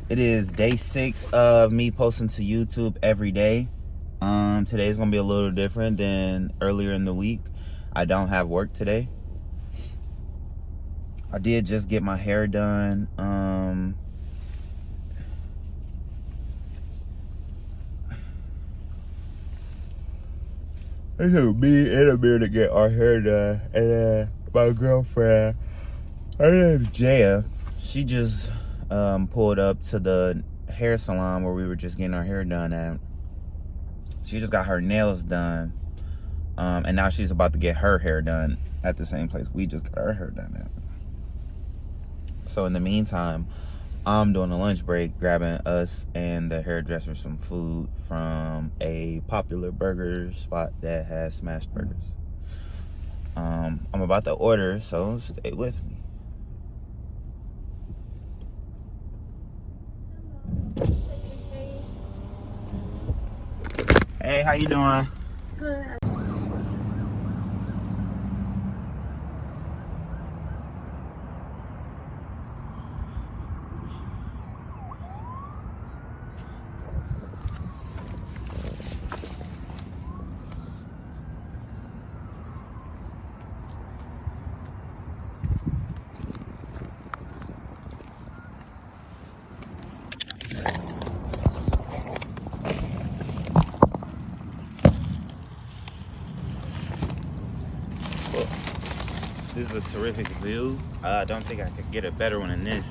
It is day 6 of me posting to YouTube every day. Today's gonna be a little different than earlier in the week. I don't have work today. I did just get my hair done. It's me and Amir to get our hair done, and my girlfriend, her name's Jaya, she just pulled up to the hair salon where we were just getting our hair done at. She just got her nails done, and now she's about to get her hair done at the same place we just got our hair done at. So in the meantime, I'm doing a lunch break, grabbing us and the hairdresser some food from a popular burger spot that has smashed burgers. I'm about to order, so stay with me. Hey, how you doing? Good. This is a terrific view. I don't think I could get a better one than this.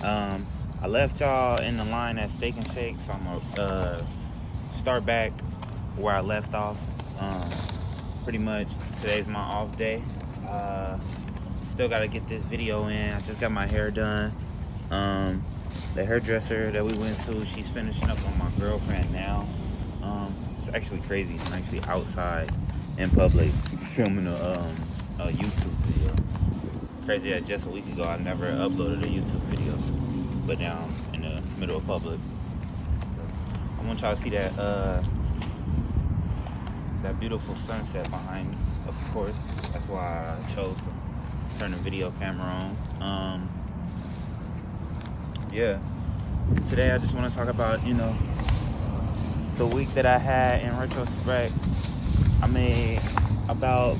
I left y'all in the line at Steak and Shake, so I'm gonna start back where I left off. Pretty much today's my off day. Still gotta get this video in. I just got my hair done. The hairdresser that we went to, she's finishing up on my girlfriend now. It's actually crazy. I'm actually outside in public filming a YouTube video. Crazy that just a week ago I never uploaded a YouTube video, but now I'm in the middle of public. I want y'all to see that that beautiful sunset behind me. Of course, that's why I chose to turn the video camera on. Yeah, today I just want to talk about, you know, the week that I had. In retrospect, I made about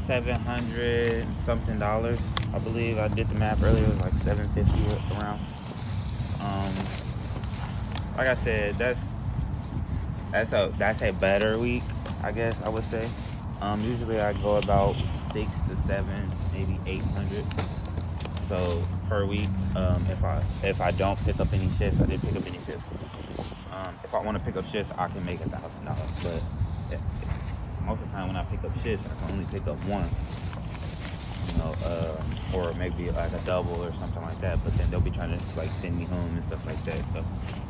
$700 something. I believe I did the math earlier. It was like $750 around. Like I said, that's a better week, I guess I would say. Usually I go about 6 to 7, maybe 800. So per week, if I don't pick up any shifts, I did pick up any shifts. If I want to pick up shifts, I can make $1,000. But yeah, most of the time when I pick up shifts, I can only pick up one, you know, or maybe like a double or something like that. But then they'll be trying to like send me home and stuff like that. So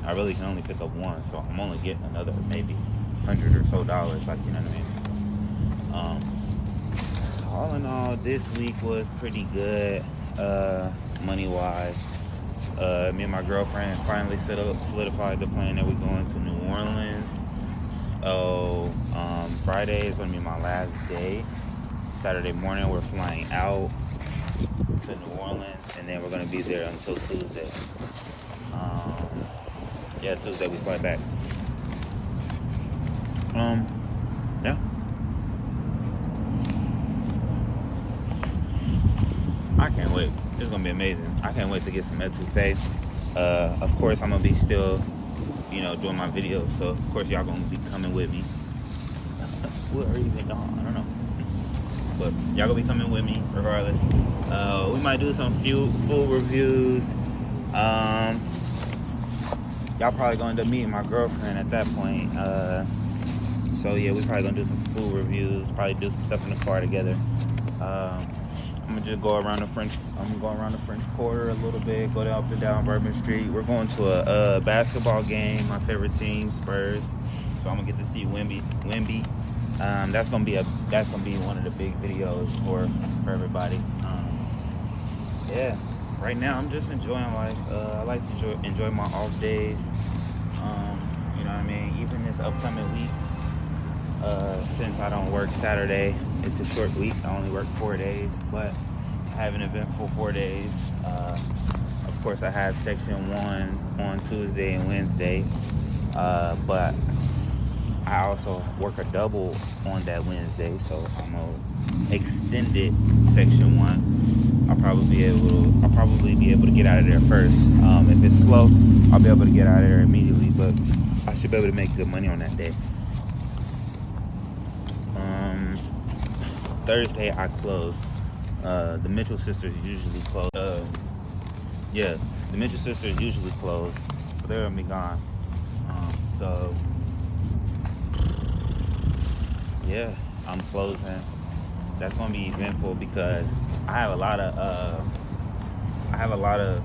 I really can only pick up one. So I'm only getting another maybe $100 or so, like, you know what I mean? All in all, this week was pretty good, money wise. Me and my girlfriend finally solidified the plan that we're going to New Orleans. So Friday is going to be my last day. Saturday morning we're flying out to New Orleans, and then we're going to be there until Tuesday. Yeah, Tuesday we fly back. Yeah. I can't wait. It's going to be amazing. I can't wait to get some etouffee. Of course, I'm going to be still, you know, doing my videos. So, of course, y'all going to be coming with me. What are you even doing? I don't know. But y'all going to be coming with me regardless. We might do some food reviews. Y'all probably going to end up meeting my girlfriend at that point. So, yeah, we probably going to do some food reviews. Probably do some stuff in the car together. I'm gonna just go around the French Quarter a little bit, go up and down Bourbon Street. We're going to a basketball game. My favorite team, Spurs. So I'm gonna get to see Wemby. That's gonna be one of the big videos for everybody. Yeah. Right now I'm just enjoying life. I like to enjoy my off days. You know what I mean? Even this upcoming week. Since I don't work Saturday, it's a short week. I only work 4 days, but I have an eventful 4 days. Of course, I have section 1 on Tuesday and Wednesday, but I also work a double on that Wednesday, so I'm gonna extend it section 1. I'll probably be able to get out of there first. If it's slow, I'll be able to get out of there immediately, but I should be able to make good money on that day. Thursday I close. The Mitchell sisters usually close. The Mitchell sisters usually close, but they're gonna be gone. So yeah, I'm closing. That's gonna be eventful because I have a lot of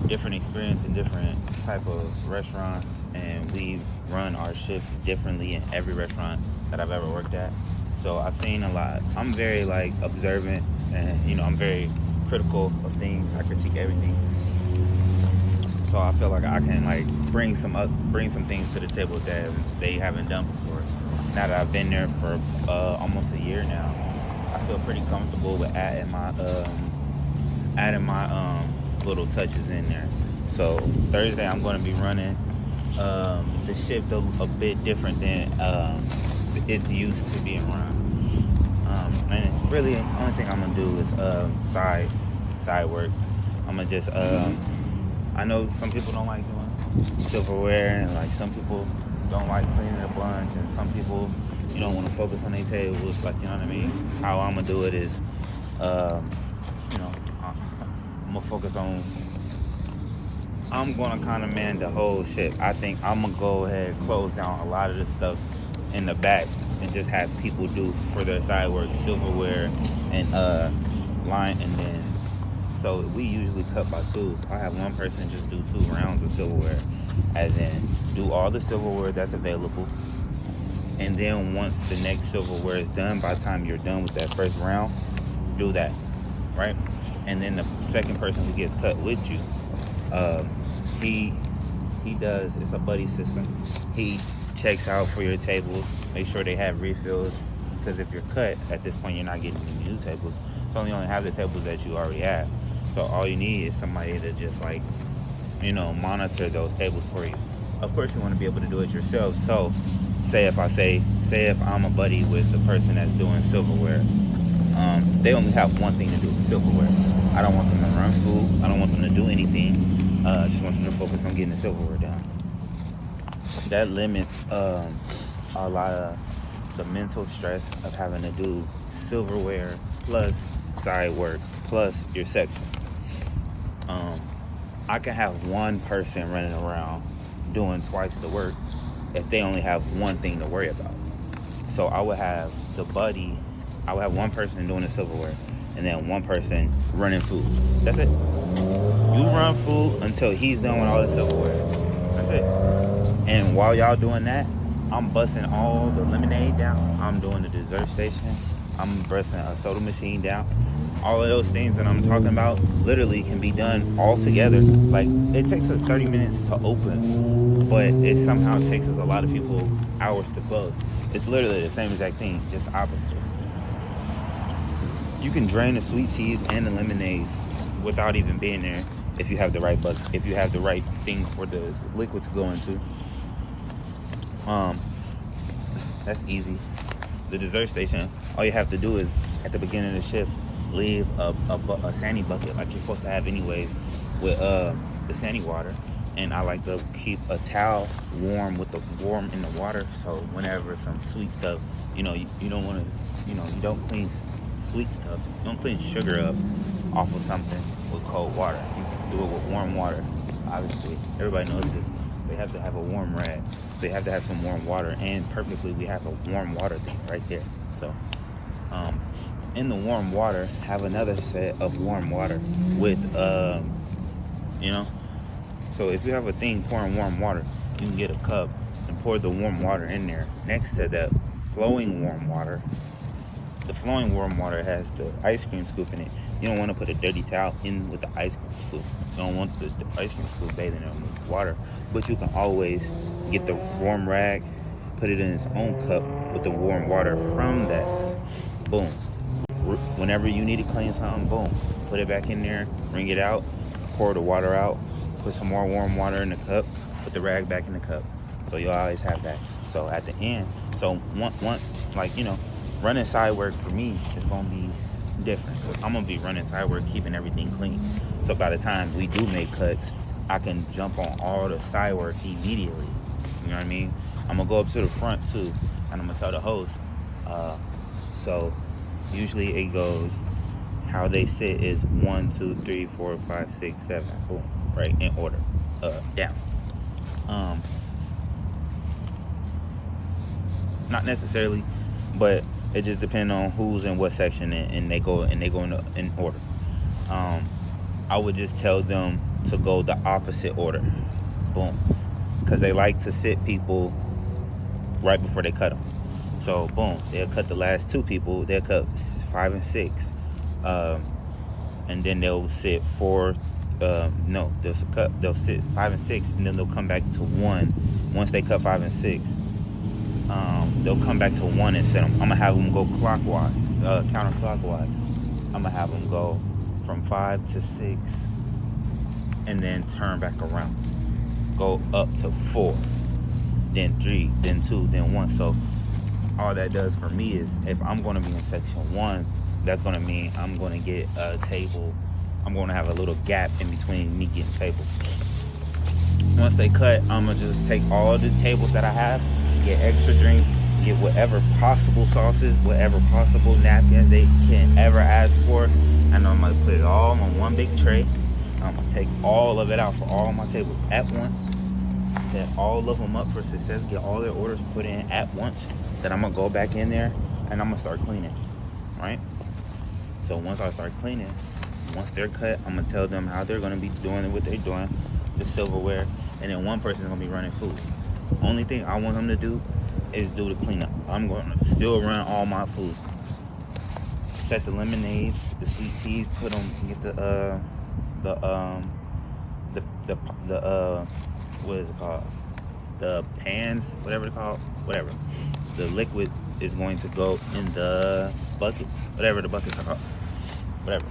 different experience in different type of restaurants, and we run our shifts differently in every restaurant that I've ever worked at. So I've seen a lot. I'm very observant, and I'm very critical of things. I critique everything. So I feel like I can bring some things to the table that they haven't done before. Now that I've been there for almost a year now, I feel pretty comfortable with adding my little touches in there. So Thursday I'm going to be running the shift a bit different than it's used to being run. And really, the only thing I'm gonna do is side work. I'm gonna just I know some people don't like doing silverware, and some people don't like cleaning a bunch, and some people want to focus on their tables. You know what I mean? How I'm gonna do it is, I'm gonna focus on. I'm gonna kind of man the whole shit. I think I'm gonna go ahead and close down a lot of the stuff in the back and just have people do for their side work, silverware and line, and then so we usually cut by twos. I have one person just do 2 rounds of silverware, as in do all the silverware that's available, and then once the next silverware is done, by the time you're done with that first round, do that, right? And then the second person who gets cut with you, he does, it's a buddy system. He checks out for your tables, make sure they have refills, because if you're cut at this point, you're not getting any new tables. So you only have the tables that you already have. So all you need is somebody to just monitor those tables for you. Of course, you want to be able to do it yourself. So say if I'm a buddy with the person that's doing silverware, they only have one thing to do with silverware. I don't want them to run food. I don't want them to do anything. I just want them to focus on getting the silverware done. That limits a lot of the mental stress of having to do silverware plus side work plus your section. I can have one person running around doing twice the work if they only have one thing to worry about. So I would have one person doing the silverware and then one person running food. That's it. You run food until he's done with all the silverware. That's it. And while y'all doing that, I'm busting all the lemonade down. I'm doing the dessert station. I'm busting a soda machine down. All of those things that I'm talking about literally can be done all together. It takes us 30 minutes to open, but it somehow takes us a lot of people hours to close. It's literally the same exact thing, just opposite. You can drain the sweet teas and the lemonades without even being there if you have the right bucket, if you have the right thing for the liquid to go into. That's easy. The dessert station, all you have to do is at the beginning of the shift, leave a sandy bucket like you're supposed to have anyways with the sandy water, and I like to keep a towel warm in the water, so whenever some sweet stuff, you don't want to, you don't clean sweet stuff, you don't clean sugar up off of something with cold water. You can do it with warm water. Obviously, everybody knows this. They have to have a warm rag. They have to have some warm water, and perfectly we have a warm water thing right there. So in the warm water, have another set of warm water with so if you have a thing pouring warm water, you can get a cup and pour the warm water in there next to that flowing warm water. The flowing warm water has the ice cream scoop in it. You don't want to put a dirty towel in with the ice cream scoop. You don't want the ice cream scoop bathing in water. But you can always get the warm rag, put it in its own cup with the warm water from that. Boom. Whenever you need to clean something, boom. Put it back in there, wring it out, pour the water out, put some more warm water in the cup, put the rag back in the cup. So you'll always have that. So at the end, so once like, you know, running side work for me is gonna be different. I'm gonna be running side work, keeping everything clean. So by the time we do make cuts, I can jump on all the side work immediately. You know what I mean? I'm gonna go up to the front too, and I'm gonna tell the host. So usually it goes, how they sit is 1, 2, 3, 4, 5, 6, 7, boom, right, in order, down. Not necessarily, but it just depends on who's in what section, and they go in order. I would just tell them to go the opposite order, boom, because they like to sit people right before they cut them. So boom, they'll cut the last 2 people. They'll cut 5 and 6, and then they'll sit 4. They'll sit 5 and 6, and then they'll come back to 1. Once they cut 5 and 6, they'll come back to 1 and set them. I'm gonna have them go clockwise, counterclockwise. I'm gonna have them go from 5 to 6, and then turn back around. Go up to 4, then 3, then 2, then 1. So all that does for me is, if I'm gonna be in section 1, that's gonna mean I'm gonna get a table. I'm gonna have a little gap in between me getting table. Once they cut, I'm gonna just take all the tables that I have, get extra drinks, get whatever possible sauces, whatever possible napkins they can ever ask for, and I'm gonna put it all on one big tray. I'm gonna take all of it out for all my tables at once, set all of them up for success, get all their orders put in at once. Then I'm gonna go back in there and I'm gonna start cleaning, right? So once I start cleaning, once they're cut, I'm gonna tell them how they're gonna be doing what they're doing, the silverware, and then one person's gonna be running food. Only thing I want them to do is do the cleanup. I'm gonna still run all my food. Set the lemonades, the sweet teas, put them, get the what is it called? The pans, whatever they're called, whatever. The liquid is going to go in the buckets, whatever the buckets are called, whatever.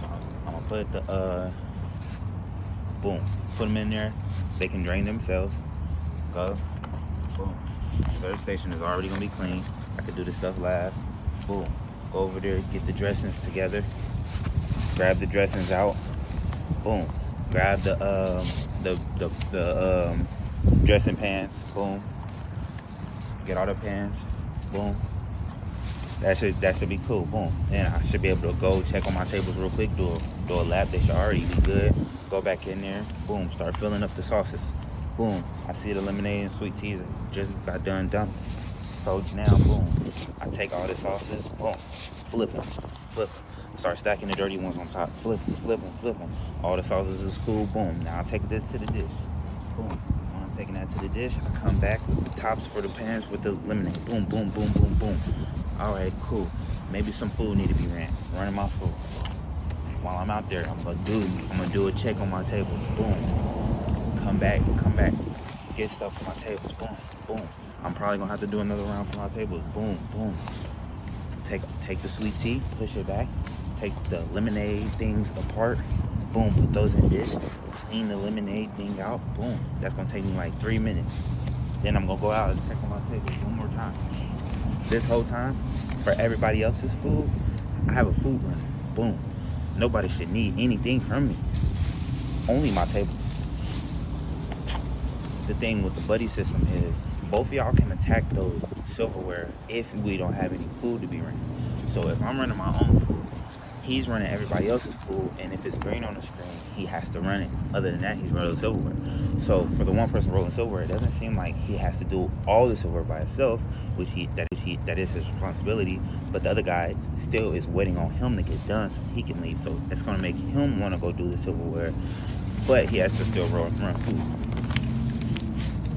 So I'm gonna put the boom, put them in there. They can drain themselves. Go, boom. Third station is already gonna be clean. I could do this stuff last. Boom. Go over there, get the dressings together. Grab the dressings out. Boom. Grab the dressing pans. Boom. Get all the pans. Boom. That should be cool. Boom. Then I should be able to go check on my tables real quick. Do a lap. They should already be good. Go back in there. Boom. Start filling up the sauces. Boom. I see the lemonade and sweet teas just got done dumping. So now, boom. I take all the sauces. Boom. Flip them. Start stacking the dirty ones on top. Flip them. All the sauces is cool. Boom. Now I take this to the dish. Boom. When I'm taking that to the dish, I come back with the tops for the pans with the lemonade. Boom, boom, boom, boom, boom. All right, cool. Maybe some food need to be running my food. While I'm out there, I'm gonna do a check on my tables. Boom. Come back. Get stuff for my tables. Boom, boom. I'm probably gonna have to do another round for my tables. Boom, boom. Take the sweet tea, push it back. Take the lemonade things apart. Boom, put those in dish. Clean the lemonade thing out. Boom. That's gonna take me like 3 minutes. Then I'm gonna go out and check on my tables one more time. This whole time, for everybody else's food, I have a food runner. Boom. Nobody should need anything from me. Only my table. The thing with the buddy system is, both of y'all can attack those silverware if we don't have any food to be running. So if I'm running my own food, he's running everybody else's food, and if it's green on the screen, he has to run it. Other than that, he's rolling silverware. So for the one person rolling silverware, it doesn't seem like he has to do all the silverware by himself, that is his responsibility. But the other guy still is waiting on him to get done so he can leave. So it's gonna make him want to go do the silverware, but he has to still run food.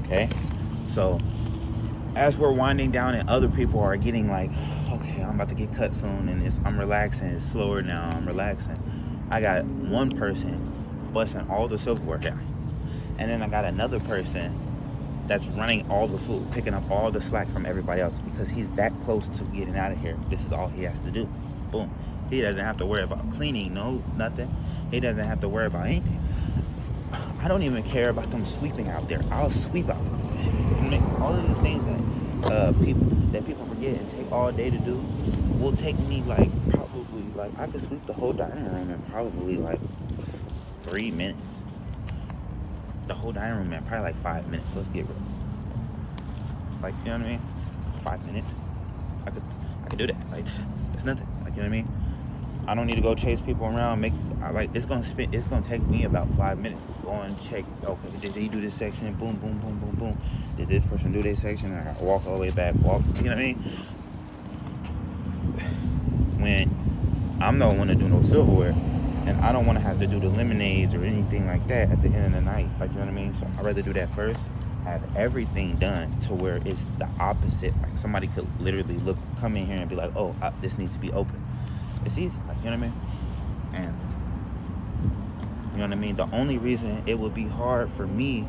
Okay, so as we're winding down and other people are getting like, okay, I'm about to get cut soon, and I'm relaxing, it's slower now, I'm relaxing. I got one person busting all the silverware down, and then I got another person that's running all the food, picking up all the slack from everybody else, because he's that close to getting out of here. This is all he has to do. boom. He doesn't have to worry about cleaning, no, nothing. He doesn't have to worry about anything. I don't even care about them sweeping out there. I'll sweep out there. I mean, all of these things that people forget and take all day to do will take me like probably like I could sweep the whole dining room in probably like 3 minutes. The whole dining room in probably like 5 minutes. Let's get real. Like, you know what I mean? 5 minutes. I could do that. Like, it's nothing. Like, you know what I mean? I don't need to go chase people around. It's gonna take me about 5 minutes. Go and check. Okay, did he do this section? Boom, boom, boom, boom, boom. Did this person do this section? I gotta walk all the way back. Walk. You know what I mean? When I'm not want to do no silverware, and I don't want to have to do the lemonades or anything like that at the end of the night. Like, you know what I mean? So I'd rather do that first. Have everything done to where it's the opposite. Like, somebody could literally come in here and be like, oh, this needs to be open. It's easy. Like, you know what I mean? And you know what I mean? The only reason it would be hard for me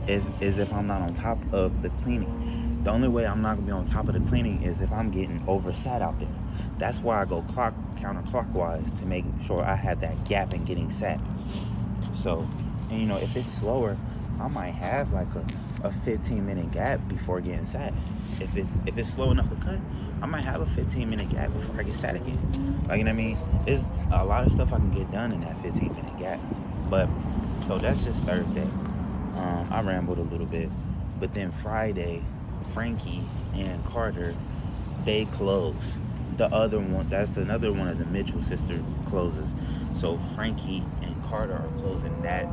is if I'm not on top of the cleaning. The only way I'm not gonna be on top of the cleaning is if I'm getting oversat out there. That's why I go counterclockwise to make sure I have that gap in getting sat. So, and you know, if it's slower, I might have like a 15-minute gap before getting sat. If it's slow enough to cut, I might have a 15-minute gap before I get sat again. Like, you know what I mean? There's a lot of stuff I can get done in that 15-minute gap. But so that's just Thursday. I rambled a little bit, but then Friday, Frankie and Carter, they close. The other one, that's another one of the Mitchell sister closes. So Frankie and Carter are closing that,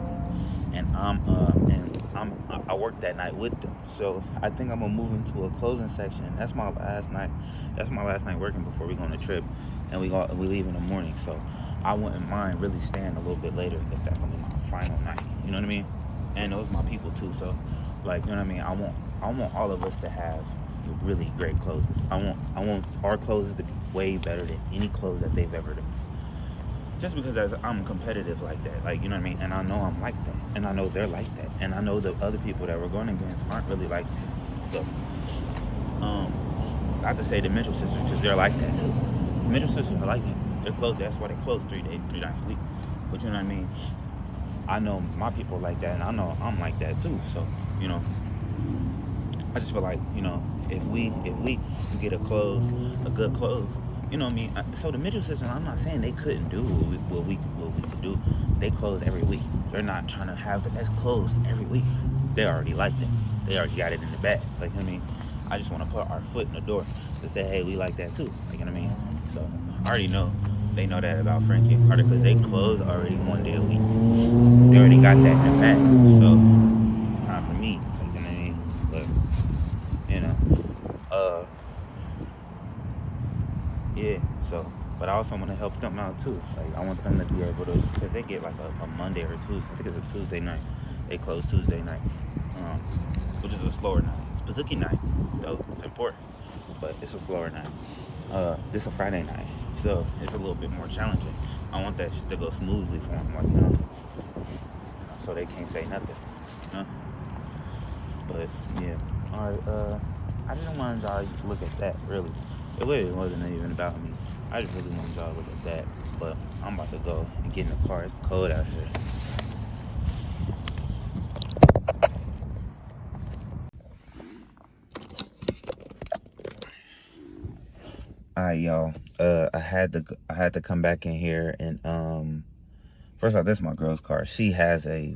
and I work that night with them. So I think I'm gonna move into a closing section. And that's my last night. That's my last night working before we go on a trip, and we leave in the morning. So I wouldn't mind really staying a little bit later if that's gonna be my final night. You know what I mean? And those are my people too. So, like, you know what I mean? I want all of us to have really great closes. I want our closes to be way better than any close that they've ever done. Just because I'm competitive like that, like, you know what I mean? And I know I'm like that, and I know they're like that, and I know the other people that we're going against aren't really like that. So, not to say the Mitchell sisters, because they're like that too. The Mitchell sisters are like that. They're closed. That's why they close 3 nights a week. But you know what I mean? I know my people like that, and I know I'm like that too. So, you know, I just feel like, you know, if we get a good close, you know what I mean? So the Mitchell sisters, I'm not saying they couldn't do what we could do. They close every week. They're not trying to have the best close every week. They already like that. They already got it in the bag. Like, you know what I mean? I just want to put our foot in the door to say, hey, we like that too. Like, you know what I mean? So I already know. They know that about Frankie and Carter because they close already 1 day a week. They already got that in the bag. So it's time for me. Like, you know what I mean? But, you know, yeah, so, but I also want to help them out too. Like, I want them to be able to, because they get like a Monday or Tuesday. I think it's a Tuesday night. They close Tuesday night, which is a slower night. It's Pazuki night, though. It's important, but it's a slower night. This is a Friday night, so it's a little bit more challenging. I want that to go smoothly for them, like, you know, so they can't say nothing, you know? But yeah, all right. I didn't want y'all to look at that, really. It really wasn't even about me. I just really wanted y'all to look at that. But I'm about to go and get in the car. It's cold out here. Alright, y'all. I had to come back in here and first off, this is my girl's car. She has a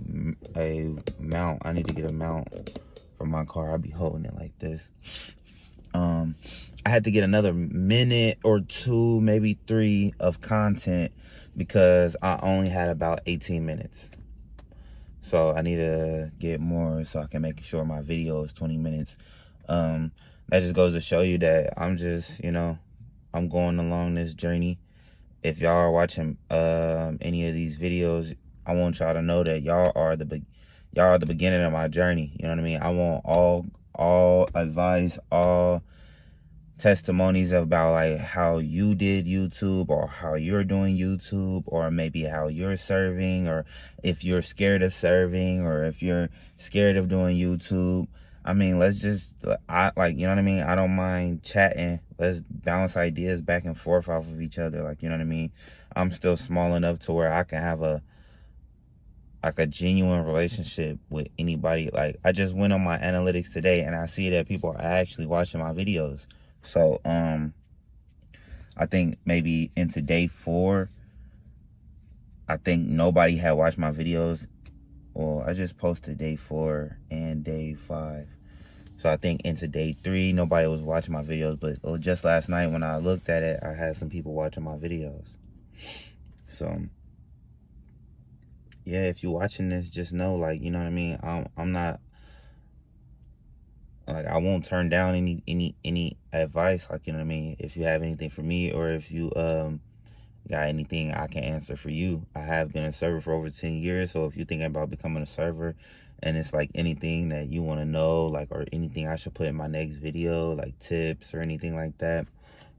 mount. I need to get a mount for my car. I'll be holding it like this. I had to get another minute or 2, maybe 3 of content because I only had about 18 minutes. So I need to get more so I can make sure my video is 20 minutes. That just goes to show you that I'm just, you know, I'm going along this journey. If y'all are watching any of these videos, I want y'all to know that y'all are the beginning of my journey. You know what I mean? I want all advice, all testimonies about like how you did YouTube or how you're doing YouTube, or maybe how you're serving, or if you're scared of serving, or if you're scared of doing YouTube. I mean, let's just, you know what I mean? I don't mind chatting let's bounce ideas back and forth off of each other. Like, you know what I mean? I'm still small enough to where I can have a genuine relationship with anybody. Like, I just went on my analytics today and I see that people are actually watching my videos. So I think maybe into day 4, I think nobody had watched my videos. Well, I just posted day 4 and day 5. So I think into day 3, nobody was watching my videos. But just last night when I looked at it, I had some people watching my videos. So yeah, if you're watching this, just know, like, you know what I mean? I'm not, like, I won't turn down any advice. Like, you know what I mean? If you have anything for me, or if you got anything I can answer for you. I have been a server for over 10 years. So if you're thinking about becoming a server and it's like anything that you want to know, like, or anything I should put in my next video, like tips or anything like that,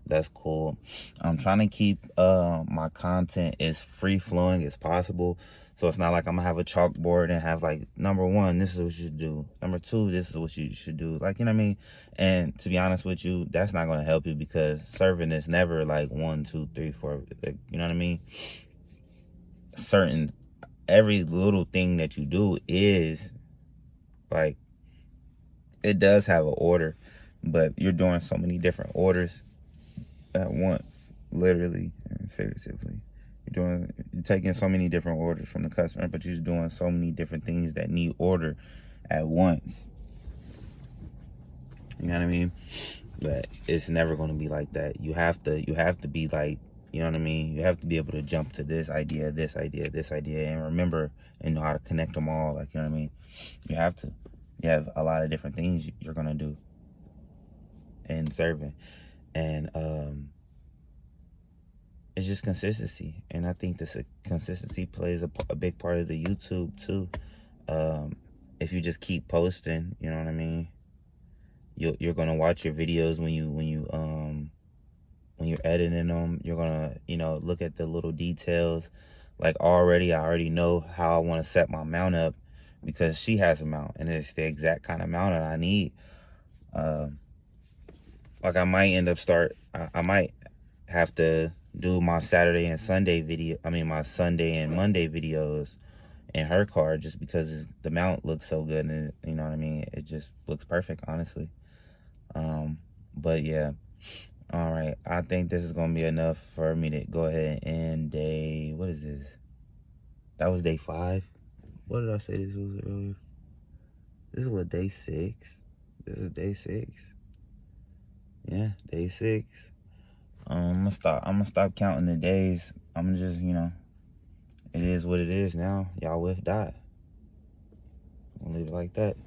that's cool. I'm trying to keep my content as free flowing as possible. So it's not like I'm gonna have a chalkboard and have like, number 1, this is what you should do. Number 2, this is what you should do. Like, you know what I mean? And to be honest with you, that's not gonna help you, because serving is never like 1, 2, 3, 4. Like, you know what I mean? Every little thing that you do is like, it does have an order, but you're doing so many different orders at once, literally and figuratively. You're taking so many different orders from the customer, but you're doing so many different things that need order at once. You know what I mean? But it's never going to be like that. You have to be like, you know what I mean? You have to be able to jump to this idea, and remember and know how to connect them all. Like, you know what I mean? You have to. You have a lot of different things you're going to do in serving. And it's just consistency. And I think this consistency plays a big part of the YouTube too. If you just keep posting, you know what I mean? You're gonna watch your videos when you're editing them. You're gonna, look at the little details. Like, I already know how I want to set my mount up, because she has a mount and it's the exact kind of mount that I need. Like, I might have to do my Saturday and Sunday my Sunday and Monday videos in her car, just because the mount looks so good, and you know what I mean? It just looks perfect, honestly. But yeah. All right. I think this is going to be enough for me to go ahead and what is this? That was day 5. What did I say this was earlier? This is what, day 6? This is day 6. Yeah, day 6. I'm gonna stop counting the days. I'm gonna just, it is what it is now. Y'all with die. I'll leave it like that.